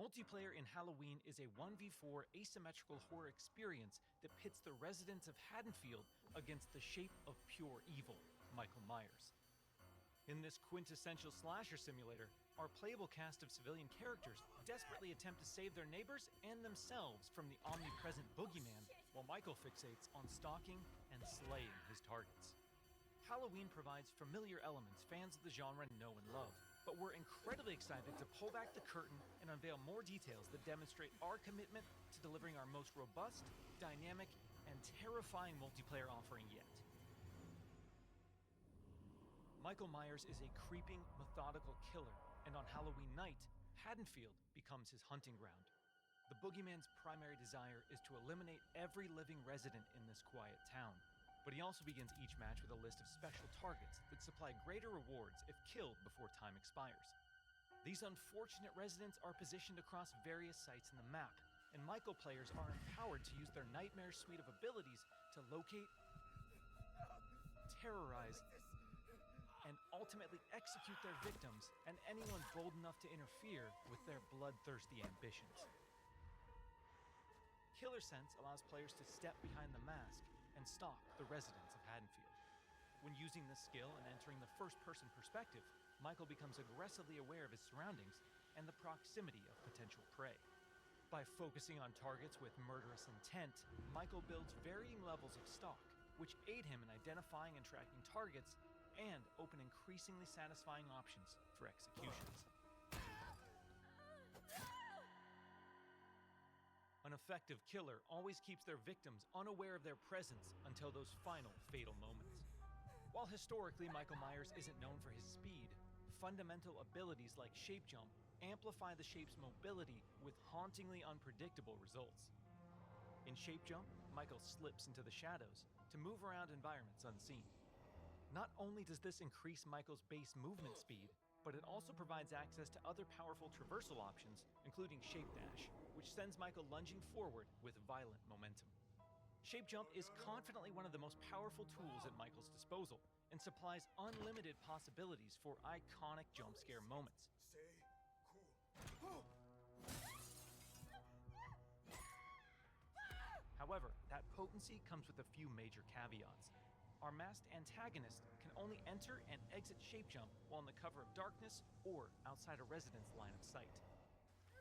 Multiplayer in Halloween is a 1v4 asymmetrical horror experience that pits the residents of Haddonfield against the shape of pure evil, Michael Myers. In this quintessential slasher simulator, our playable cast of civilian characters desperately attempt to save their neighbors and themselves from the omnipresent boogeyman, while Michael fixates on stalking and slaying his targets. Halloween provides familiar elements fans of the genre know and love, but we're incredibly excited to pull back the curtain and unveil more details that demonstrate our commitment to delivering our most robust, dynamic, and terrifying multiplayer offering yet. Michael Myers is a creeping, methodical killer, and on Halloween night, Haddonfield becomes his hunting ground. The boogeyman's primary desire is to eliminate every living resident in this quiet town, but he also begins each match with a list of special targets that supply greater rewards if killed before time expires. These unfortunate residents are positioned across various sites in the map, and Michael players are empowered to use their nightmare suite of abilities to locate, terrorize, and ultimately execute their victims and anyone bold enough to interfere with their bloodthirsty ambitions. Killer Sense allows players to step behind the mask and stalk the residents of Haddonfield. When using this skill and entering the first-person perspective, Michael becomes aggressively aware of his surroundings and the proximity of potential prey. By focusing on targets with murderous intent, Michael builds varying levels of stalk, which aid him in identifying and tracking targets and open increasingly satisfying options for executions. An effective killer always keeps their victims unaware of their presence until those final fatal moments. While historically Michael Myers isn't known for his speed, fundamental abilities like shape jump amplify the shape's mobility with hauntingly unpredictable results. In shape jump, Michael slips into the shadows to move around environments unseen. Not only does this increase Michael's base movement speed, but it also provides access to other powerful traversal options, including Shape Dash, which sends Michael lunging forward with violent momentum. Shape Jump is confidently one of the most powerful tools at Michael's disposal and supplies unlimited possibilities for iconic jump scare moments. Stay cool. However, that potency comes with a few major caveats. Our masked antagonist can only enter and exit Shape Jump while in the cover of darkness or outside a resident's line of sight.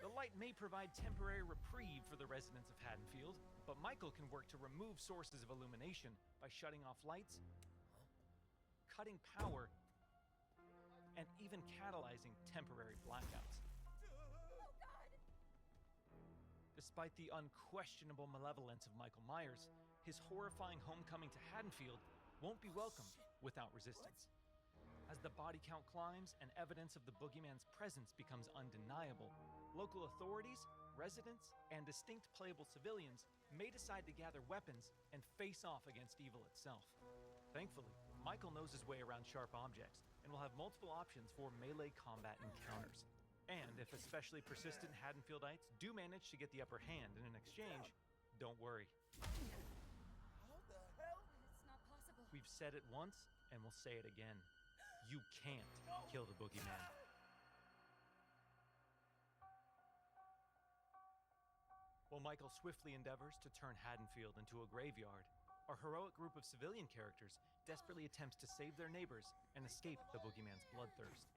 The light may provide temporary reprieve for the residents of Haddonfield, but Michael can work to remove sources of illumination by shutting off lights, cutting power, and even catalyzing temporary blackouts. Oh, God! Despite the unquestionable malevolence of Michael Myers, his horrifying homecoming to Haddonfield won't be welcomed without resistance. As the body count climbs and evidence of the boogeyman's presence becomes undeniable, local authorities, residents, and distinct playable civilians may decide to gather weapons and face off against evil itself. Thankfully, Michael knows his way around sharp objects and will have multiple options for melee combat encounters. And if especially persistent Haddonfieldites do manage to get the upper hand in an exchange, don't worry. How the hell? It's not possible. We've said it once, and we'll say it again. You can't kill the boogeyman. While Michael swiftly endeavors to turn Haddonfield into a graveyard, our heroic group of civilian characters desperately attempts to save their neighbors and escape the boogeyman's bloodthirst.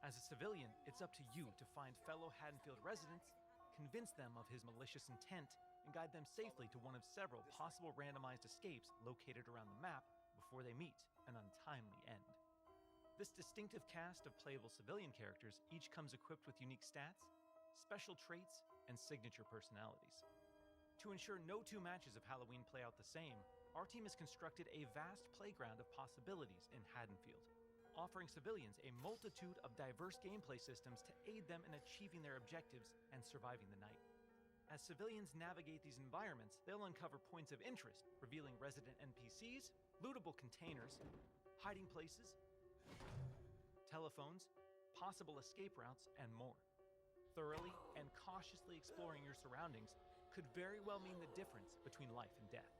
As a civilian, it's up to you to find fellow Haddonfield residents, convince them of his malicious intent, and guide them safely to one of several possible randomized escapes located around the map before they meet an untimely end. This distinctive cast of playable civilian characters each comes equipped with unique stats, special traits, and signature personalities. To ensure no two matches of Halloween play out the same, our team has constructed a vast playground of possibilities in Haddonfield, offering civilians a multitude of diverse gameplay systems to aid them in achieving their objectives and surviving the night. As civilians navigate these environments, they'll uncover points of interest, revealing resident NPCs, lootable containers, hiding places, telephones, possible escape routes, and more. Thoroughly and cautiously exploring your surroundings could very well mean the difference between life and death.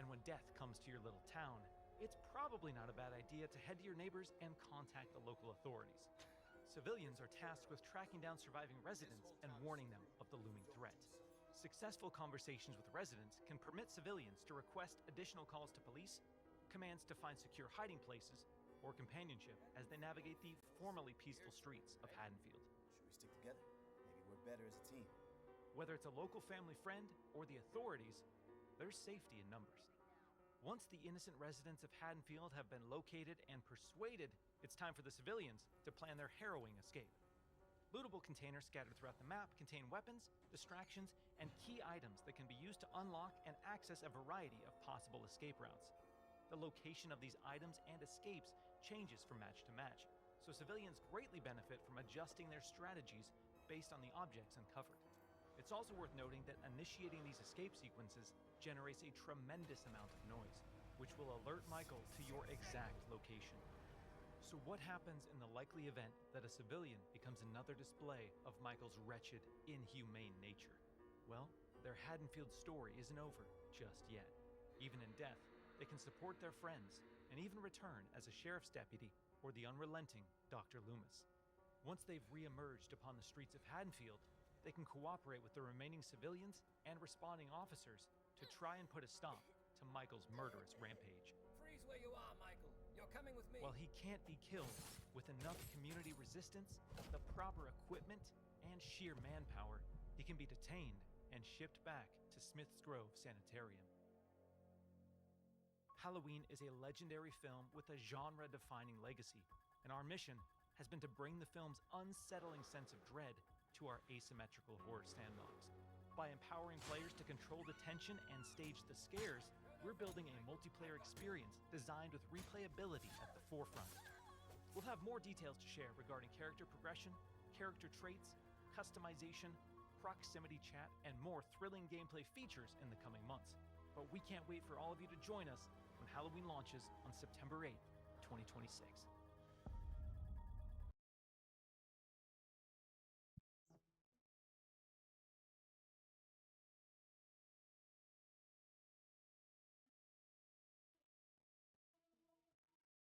And when death comes to your little town, it's probably not a bad idea to head to your neighbors and contact the local authorities. Civilians are tasked with tracking down surviving residents and warning them of the looming threat. Successful conversations with residents can permit civilians to request additional calls to police, commands to find secure hiding places, or companionship as they navigate the formerly peaceful streets of Haddonfield. Should we stick together? Maybe we're better as a team. Whether it's a local family friend or the authorities, there's safety in numbers. Once the innocent residents of Haddonfield have been located and persuaded, it's time for the civilians to plan their harrowing escape. Lootable containers scattered throughout the map contain weapons, distractions, and key items that can be used to unlock and access a variety of possible escape routes. The location of these items and escapes changes from match to match, so civilians greatly benefit from adjusting their strategies based on the objects uncovered. It's also worth noting that initiating these escape sequences generates a tremendous amount of noise, which will alert Michael to your exact location. So what happens in the likely event that a civilian becomes another display of Michael's wretched, inhumane nature? Well, their Haddonfield story isn't over just yet. Even in death, they can support their friends and even return as a sheriff's deputy or the unrelenting Dr. Loomis. Once they've re-emerged upon the streets of Haddonfield, they can cooperate with the remaining civilians and responding officers to try and put a stop to Michael's murderous rampage. Freeze where you are, Michael. You're coming with me. While he can't be killed, with enough community resistance, the proper equipment, and sheer manpower, he can be detained and shipped back to Smith's Grove Sanitarium. Halloween is a legendary film with a genre-defining legacy, and our mission has been to bring the film's unsettling sense of dread to our asymmetrical horror sandbox. By empowering players to control the tension and stage the scares, we're building a multiplayer experience designed with replayability at the forefront. We'll have more details to share regarding character progression, character traits, customization, proximity chat, and more thrilling gameplay features in the coming months. But we can't wait for all of you to join us when Halloween launches on September 8th, 2026.